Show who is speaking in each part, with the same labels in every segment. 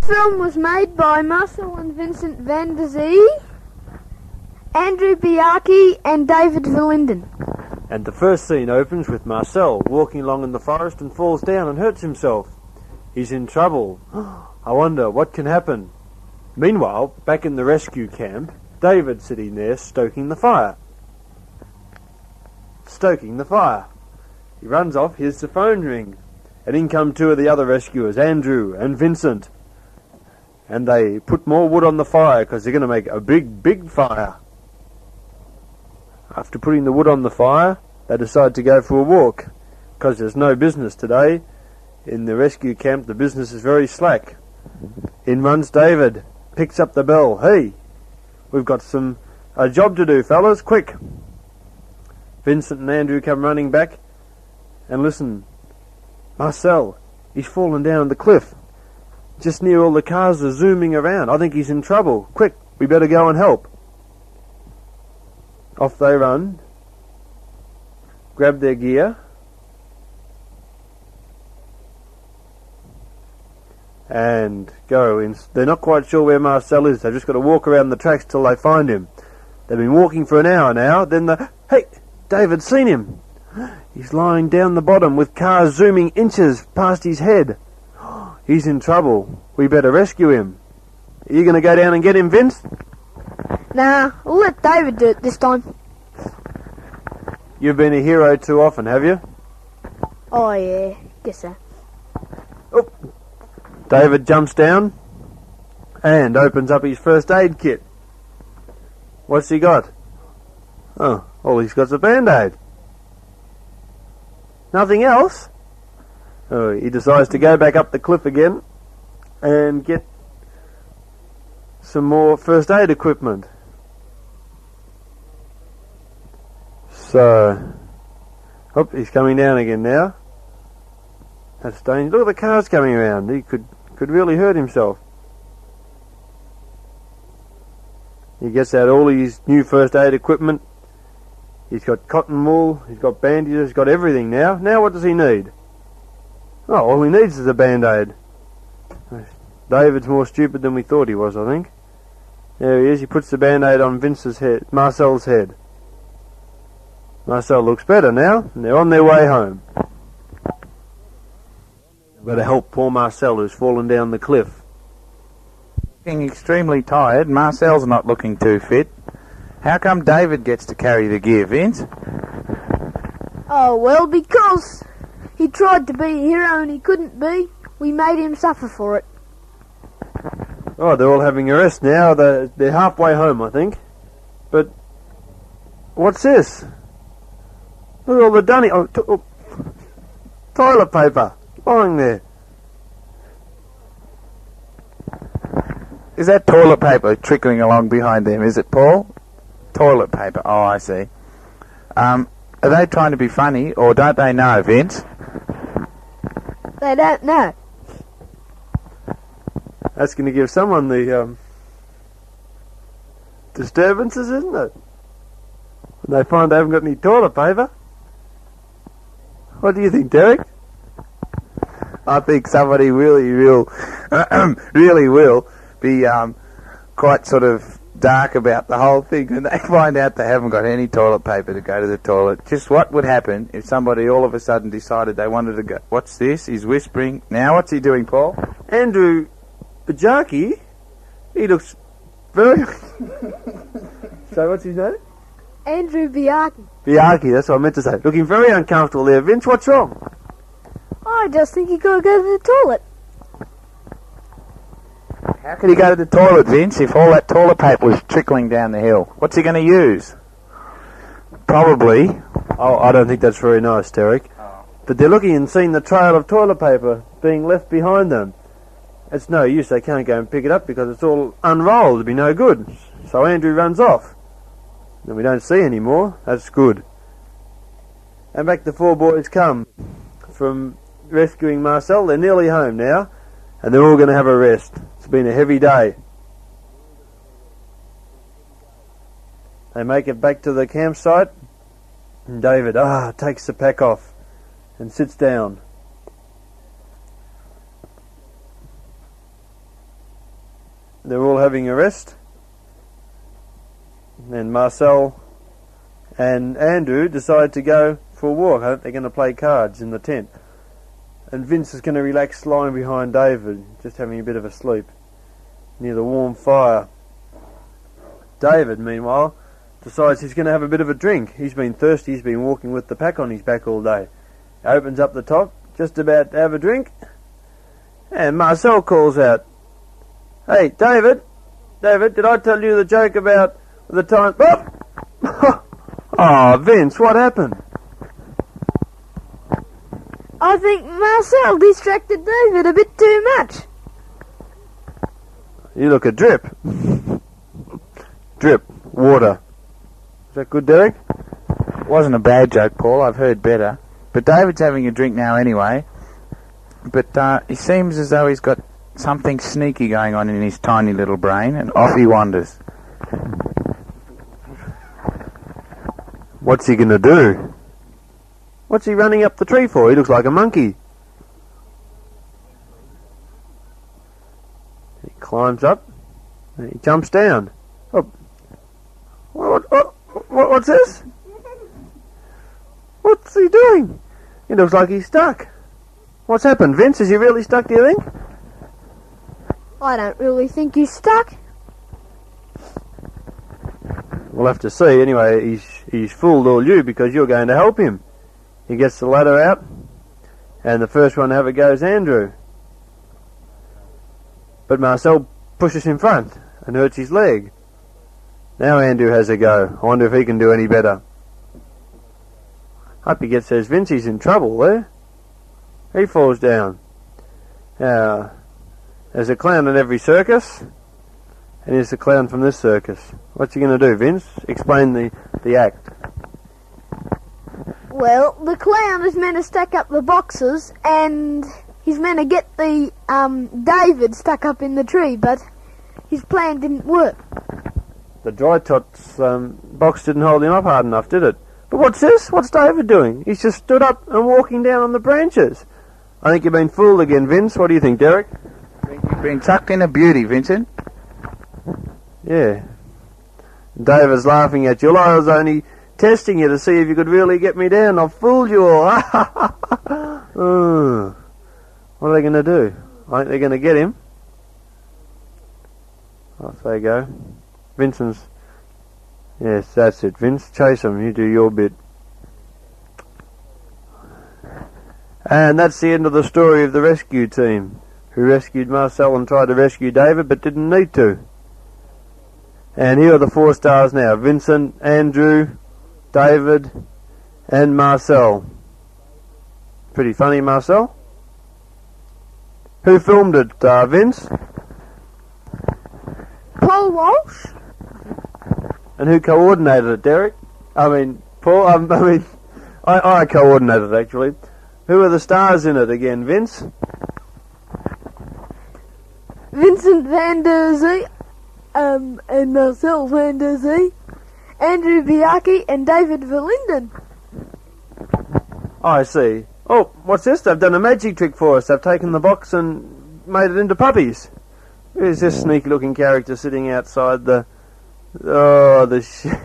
Speaker 1: film was made by Marcel and Vincent Van der Zee, Andrew Bajaky and David Verlinden.
Speaker 2: And the first scene opens with Marcel walking along in the forest and falls down and hurts himself. He's in trouble. I wonder what can happen. Meanwhile, back in the rescue camp, David's sitting there stoking the fire. He runs off, hears the phone ring, and in come two of the other rescuers, Andrew and Vincent. And they put more wood on the fire because they're going to make a big fire. After putting the wood on the fire, they decide to go for a walk because there's no business today. In the rescue camp, the business is very slack. In runs David, picks up the bell. Hey, we've got a job to do, fellas, quick. Vincent and Andrew come running back and listen. Marcel, he's fallen down the cliff. Just near all the cars are zooming around. I think he's in trouble. Quick, we better go and help. Off they run, grab their gear, and go in. They're not quite sure where Marcel is. They've just got to walk around the tracks till they find him. They've been walking for an hour now. Hey, David's seen him. He's lying down the bottom with cars zooming inches past his head. He's in trouble. We better rescue him. Are you going to go down and get him, Vince?
Speaker 1: Nah, we'll let David do it this time.
Speaker 2: You've been a hero too often, have you?
Speaker 1: Oh yeah, guess so.
Speaker 2: Oh. David jumps down and opens up his first aid kit. What's he got? Oh, all he's got's a band-aid. Nothing else? Oh, he decides to go back up the cliff again and get some more first aid equipment. So, he's coming down again now. That's dangerous. Look at the cars coming around. He could really hurt himself. He gets out all his new first aid equipment. He's got cotton wool, he's got bandages, he's got everything now. Now what does he need? Oh, all he needs is a band-aid. David's more stupid than we thought he was, I think. There he is. He puts the band-aid on Marcel's head. Marcel looks better now, and they're on their way home. We've got to help poor Marcel, who's fallen down the cliff.
Speaker 3: Looking extremely tired. Marcel's not looking too fit. How come David gets to carry the gear, Vince?
Speaker 1: Oh, well, because he tried to be a hero and he couldn't be. We made him suffer for it.
Speaker 2: Oh, they're all having a rest now. They're halfway home, I think. But what's this? Look at all the toilet paper lying there.
Speaker 3: Is that toilet paper trickling along behind them, is it, Paul? Toilet paper, oh, I see. Are they trying to be funny, or don't they know, Vince?
Speaker 1: They don't know.
Speaker 2: That's going to give someone the disturbances, isn't it? When they find they haven't got any toilet paper. What do you think, Derek?
Speaker 3: I think somebody really will be quite sort of dark about the whole thing when they find out they haven't got any toilet paper to go to the toilet. Just what would happen if somebody all of a sudden decided they wanted to go? What's this? He's whispering. Now what's he doing, Paul?
Speaker 2: Andrew Bajaky? He looks very... So what's his name?
Speaker 1: Andrew Bajaky.
Speaker 2: Bajaky, that's what I meant to say. Looking very uncomfortable there. Vince, what's wrong?
Speaker 1: I just think you got to go to the toilet.
Speaker 3: How could he go to the toilet, Vince, if all that toilet paper was trickling down the hill? What's he going to use? Probably.
Speaker 2: Oh, I don't think that's very nice, Derek.
Speaker 3: Oh.
Speaker 2: But they're looking and seeing the trail of toilet paper being left behind them. It's no use. They can't go and pick it up because it's all unrolled. It'd be no good. So Andrew runs off. And we don't see any more. That's good. And back the four boys come from rescuing Marcel. They're nearly home now. And they're all going to have a rest. It's been a heavy day. They make it back to the campsite. And David, takes the pack off and sits down. they're all having a rest. Then Marcel and Andrew decide to go for a walk. I think they're going to play cards in the tent. And Vince is going to relax lying behind David, just having a bit of a sleep near the warm fire. David, meanwhile, decides he's going to have a bit of a drink. He's been thirsty, he's been walking with the pack on his back all day. He opens up the top, just about to have a drink, and Marcel calls out, "Hey, David, did I tell you the joke about the time..." Oh, Vince, what happened?
Speaker 1: I think Marcel distracted David a bit too much.
Speaker 2: You look a drip. Drip. Water. Is that good, Derek?
Speaker 3: Wasn't a bad joke, Paul. I've heard better. But David's having a drink now anyway. But he seems as though he's got something sneaky going on in his tiny little brain, and off he wanders.
Speaker 2: What's he going to do? What's he running up the tree for? He looks like a monkey. He climbs up, and he jumps down. Oh. What's this? What's he doing? He looks like he's stuck. What's happened, Vince? Is he really stuck, do you think?
Speaker 1: I don't really think he's stuck.
Speaker 2: We'll have to see. Anyway, he's fooled all you because you're going to help him. He gets the ladder out, and the first one to have a go is Andrew. But Marcel pushes in front and hurts his leg. Now Andrew has a go. I wonder if he can do any better. Up he gets, says Vince, he's in trouble there. He falls down. Now, there's a clown in every circus, and here's the clown from this circus. What's he going to do, Vince? Explain the act.
Speaker 1: Well, the clown is meant to stack up the boxes, and he's meant to get the David stuck up in the tree, but his plan didn't work.
Speaker 2: The dry tots box didn't hold him up hard enough, did it? But what's this? What's David doing? He's just stood up and walking down on the branches. I think you've been fooled again, Vince. What do you think, Derek?
Speaker 3: I think you've been tucked in a beauty, Vincent.
Speaker 2: Yeah. David's laughing at you. Well, I was only testing you to see if you could really get me down. I've fooled you all. What are they going to do? I think they're going to get him. Off they go. Vincent's... Yes, that's it, Vince. Chase him. You do your bit. And that's the end of the story of the rescue team, who rescued Marcel and tried to rescue David, but didn't need to. And here are the 4 stars now. Vincent, Andrew, David, and Marcel. Pretty funny, Marcel. Who filmed it, Vince?
Speaker 1: Paul Walsh.
Speaker 2: And who coordinated it, Derek? I mean, Paul, I coordinated it, actually. Who are the stars in it again, Vince?
Speaker 1: Vincent van der Zee, and Marcel van der Zee, Andrew Bajaky, and David Verlinden.
Speaker 2: I see. Oh, what's this? They've done a magic trick for us. They've taken the box and made it into puppies. Who's this sneaky-looking character sitting outside the... Oh, the shit.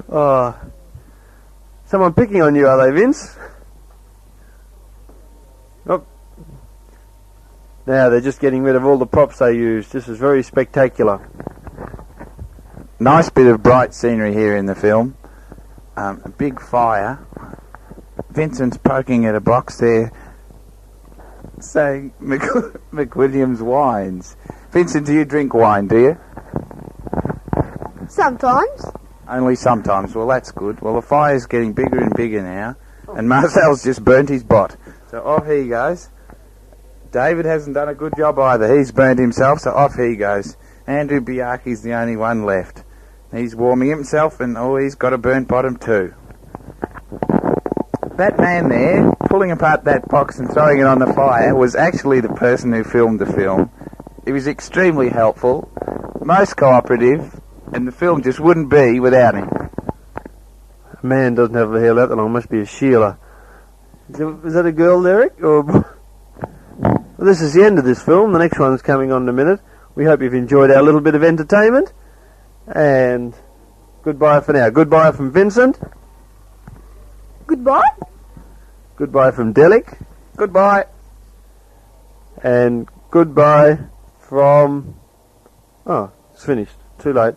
Speaker 2: Oh. Someone picking on you, are they, Vince? Oh. Now they're just getting rid of all the props they used. This is very spectacular.
Speaker 3: Nice bit of bright scenery here in the film. A big fire. Vincent's poking at a box there, saying McWilliams wines. Vincent, do you drink wine, do you?
Speaker 1: Sometimes.
Speaker 3: Only sometimes. Well, that's good. Well, the fire's getting bigger and bigger now, and Marcel's just burnt his bot. So off he goes. David hasn't done a good job either. He's burnt himself, so off he goes. Andrew Bajaky's the only one left. He's warming himself, and he's got a burnt bottom too. That man there, pulling apart that box and throwing it on the fire, was actually the person who filmed the film. He was extremely helpful, most cooperative, and the film just wouldn't be without him.
Speaker 2: A man doesn't have the hair that long. Must be a Sheila. Is that a girl, Derek? Or well, this is the end of this film. The next one's coming on in a minute. We hope you've enjoyed our little bit of entertainment. And goodbye for now. Goodbye from Vincent.
Speaker 1: Goodbye.
Speaker 2: Goodbye from Delic.
Speaker 3: Goodbye.
Speaker 2: And goodbye from... Oh, it's finished. Too late.